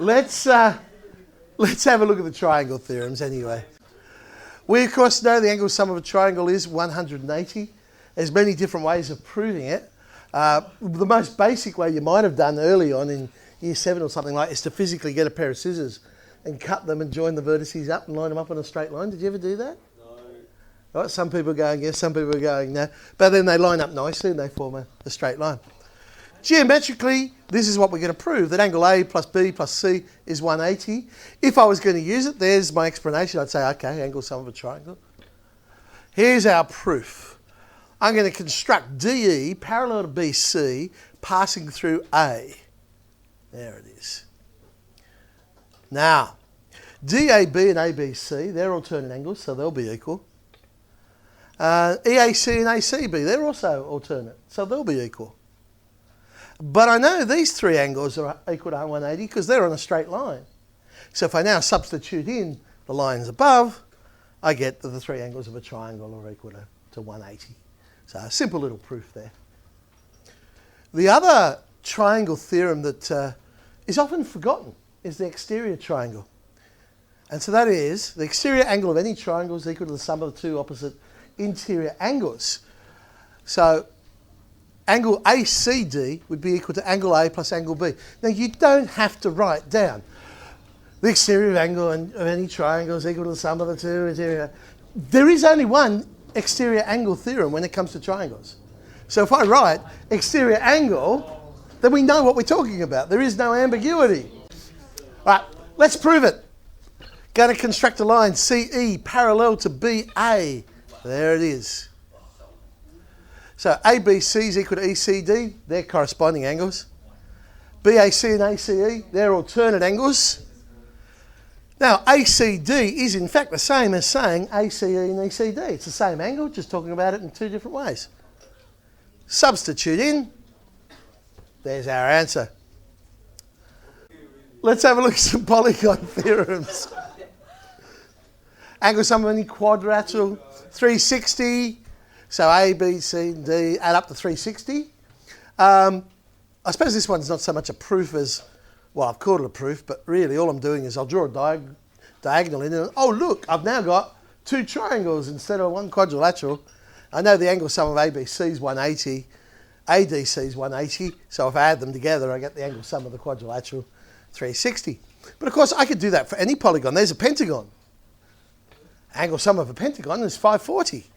let's have a look at the triangle theorems anyway. We, of course, know the angle sum of a triangle is 180. There's many different ways of proving it. The most basic way you might have done early on in year 7 or something like is to physically get a pair of scissors and cut them and join the vertices up and line them up on a straight line. Did you ever do that? No. Right, some people are going yes, some people are going no. But then they line up nicely and they form a straight line. Geometrically, this is what we're going to prove, that angle A plus B plus C is 180. If I was going to use it, there's my explanation. I'd say, okay, angle sum of a triangle. Here's our proof. I'm going to construct DE parallel to BC passing through A. There it is. Now, DAB and ABC, they're alternate angles, so they'll be equal. EAC and ACB, they're also alternate, so they'll be equal. But I know these three angles are equal to 180 because they're on a straight line. So if I now substitute in the lines above, I get that the three angles of a triangle are equal to 180. So a simple little proof there. The other triangle theorem that is often forgotten is the exterior triangle. And so that is, the exterior angle of any triangle is equal to the sum of the two opposite interior angles. So angle ACD would be equal to angle A plus angle B. Now you don't have to write down the exterior angle of any triangle is equal to the sum of the two interior. There is only one exterior angle theorem when it comes to triangles. So if I write exterior angle, then we know what we're talking about. There is no ambiguity. All right, let's prove it. Going to construct a line CE parallel to BA. There it is. So ABC is equal to ECD, they're corresponding angles. BAC and ACE, they're alternate angles. Now ACD is in fact the same as saying ACE and ECD. It's the same angle, just talking about it in two different ways. Substitute in, there's our answer. Let's have a look at some Polygon theorems. Angle sum of any quadrilateral, 360. So A, B, C, and D add up to 360. I suppose this one's not so much a proof as, well, I've called it a proof, but really all I'm doing is I'll draw a diagonal in and, oh look, I've now got two triangles instead of one quadrilateral. I know the angle sum of ABC is 180, ADC is 180, so if I add them together I get the angle sum of the quadrilateral, 360. But of course I could do that for any polygon. There's a pentagon. Angle sum of a pentagon is 540.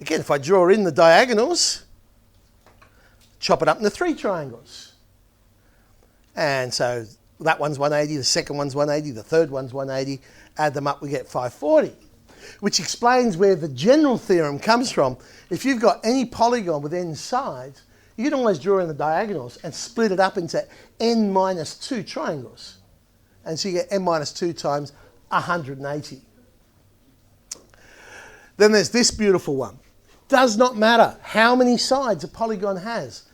Again, if I draw in the diagonals, chop it up into three triangles. And so that one's 180, the second one's 180, the third one's 180. Add them up, we get 540, which explains where the general theorem comes from. If you've got any polygon with n sides, you can always draw in the diagonals and split it up into n minus 2 triangles. And so you get n minus 2 times 180. Then there's this beautiful one. Does not matter how many sides a polygon has.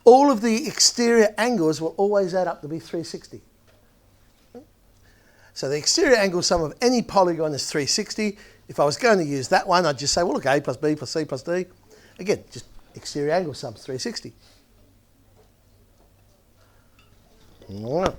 All of the exterior angles will always add up to be 360. So the exterior angle sum of any polygon is 360. If I was going to use that one, I'd just say, well, look, A plus B plus C plus D. Again, just exterior angle sum is 360. All right.